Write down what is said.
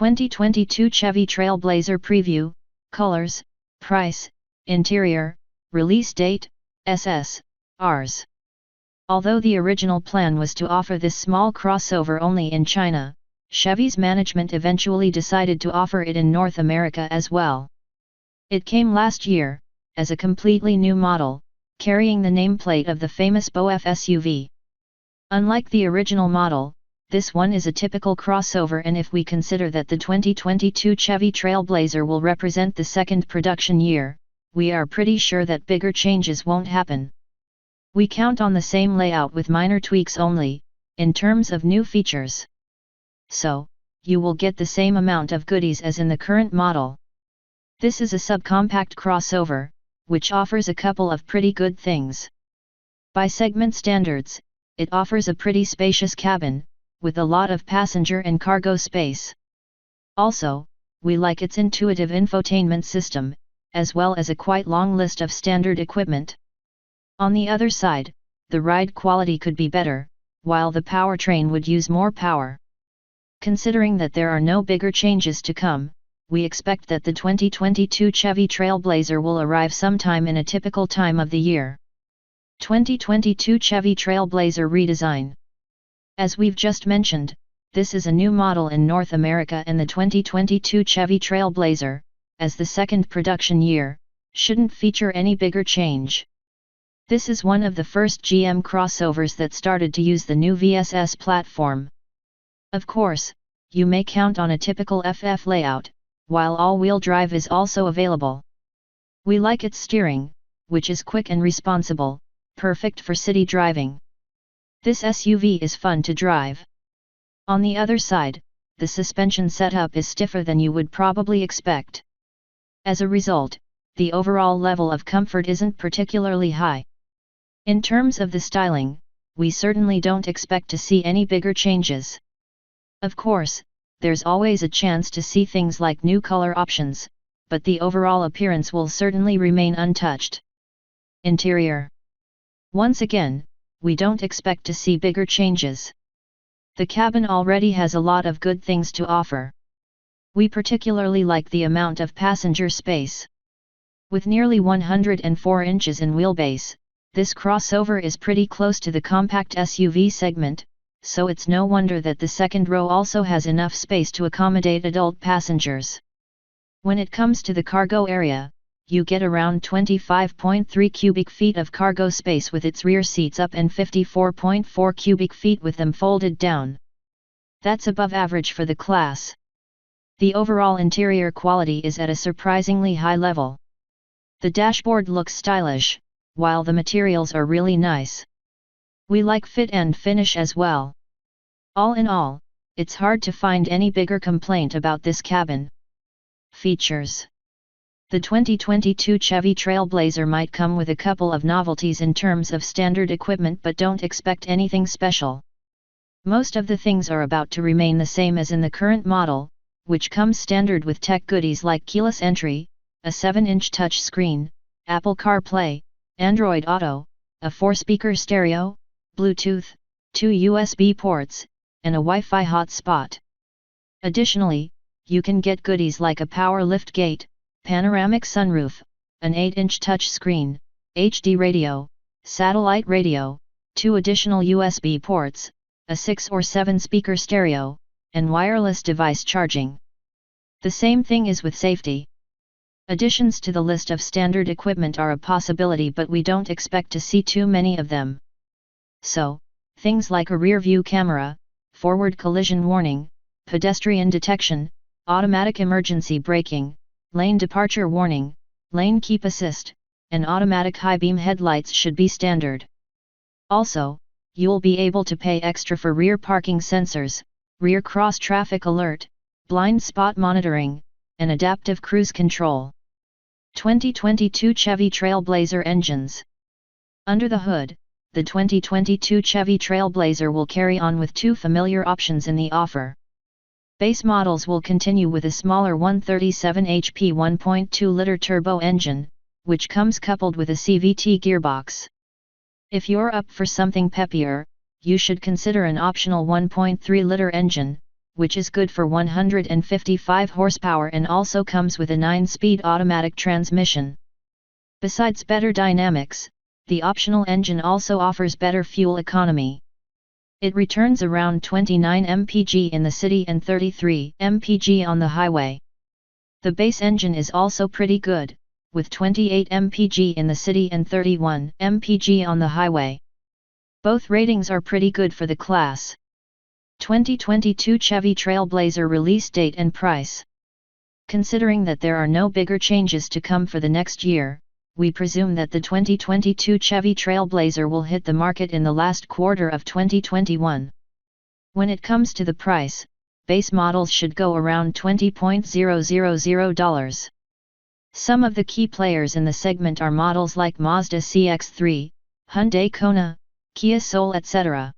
2022 Chevy Trailblazer Preview, Colors, Price, Interior, Release Date, SS, Rs. Although the original plan was to offer this small crossover only in China, Chevy's management eventually decided to offer it in North America as well. It came last year, as a completely new model, carrying the nameplate of the famous BOF SUV. Unlike the original model, this one is a typical crossover, and if we consider that the 2022 Chevy Trailblazer will represent the second production year, we are pretty sure that bigger changes won't happen. We count on the same layout with minor tweaks only, in terms of new features. So, you will get the same amount of goodies as in the current model. This is a subcompact crossover, which offers a couple of pretty good things. By segment standards, it offers a pretty spacious cabin, with a lot of passenger and cargo space. Also, we like its intuitive infotainment system, as well as a quite long list of standard equipment. On the other side, the ride quality could be better, while the powertrain would use more power. Considering that there are no bigger changes to come, we expect that the 2022 Chevy Trailblazer will arrive sometime in a typical time of the year. 2022 Chevy Trailblazer Redesign. As we've just mentioned, this is a new model in North America, and the 2022 Chevy Trailblazer, as the second production year, shouldn't feature any bigger change. This is one of the first GM crossovers that started to use the new VSS platform. Of course, you may count on a typical FF layout, while all-wheel drive is also available. We like its steering, which is quick and responsible, perfect for city driving. This SUV is fun to drive. On the other side, the suspension setup is stiffer than you would probably expect. As a result, the overall level of comfort isn't particularly high. In terms of the styling, we certainly don't expect to see any bigger changes. Of course, there's always a chance to see things like new color options, but the overall appearance will certainly remain untouched. Interior. Once again, we don't expect to see bigger changes. The cabin already has a lot of good things to offer. We particularly like the amount of passenger space. With nearly 104 inches in wheelbase, this crossover is pretty close to the compact SUV segment, so it's no wonder that the second row also has enough space to accommodate adult passengers. When it comes to the cargo area, you get around 25.3 cubic feet of cargo space with its rear seats up and 54.4 cubic feet with them folded down. That's above average for the class. The overall interior quality is at a surprisingly high level. The dashboard looks stylish, while the materials are really nice. We like fit and finish as well. All in all, it's hard to find any bigger complaint about this cabin. Features. The 2022 Chevy Trailblazer might come with a couple of novelties in terms of standard equipment, but don't expect anything special. Most of the things are about to remain the same as in the current model, which comes standard with tech goodies like keyless entry, a 7-inch touch screen, Apple CarPlay, Android Auto, a 4-speaker stereo, Bluetooth, 2 USB ports, and a Wi-Fi hotspot. Additionally, you can get goodies like a power liftgate, panoramic sunroof, an 8-inch touch screen, HD radio, satellite radio, 2 additional USB ports, a 6 or 7-speaker stereo, and wireless device charging. The same thing is with safety. Additions to the list of standard equipment are a possibility, but we don't expect to see too many of them. So, things like a rear-view camera, forward collision warning, pedestrian detection, automatic emergency braking, lane departure warning, lane keep assist, and automatic high-beam headlights should be standard. Also, you'll be able to pay extra for rear parking sensors, rear cross-traffic alert, blind spot monitoring, and adaptive cruise control. 2022 Chevy Trailblazer engines. Under the hood, the 2022 Chevy Trailblazer will carry on with 2 familiar options in the offer. Base models will continue with a smaller 137 HP 1.2-liter turbo engine, which comes coupled with a CVT gearbox. If you're up for something peppier, you should consider an optional 1.3-liter engine, which is good for 155 horsepower and also comes with a 9-speed automatic transmission. Besides better dynamics, the optional engine also offers better fuel economy. It returns around 29 mpg in the city and 33 mpg on the highway. The base engine is also pretty good, with 28 mpg in the city and 31 mpg on the highway. Both ratings are pretty good for the class. 2022 Chevy Trailblazer release date and price. Considering that there are no bigger changes to come for the next year, we presume that the 2022 Chevy Trailblazer will hit the market in the last quarter of 2021. When it comes to the price, base models should go around $20,000. Some of the key players in the segment are models like Mazda CX-3, Hyundai Kona, Kia Soul etc.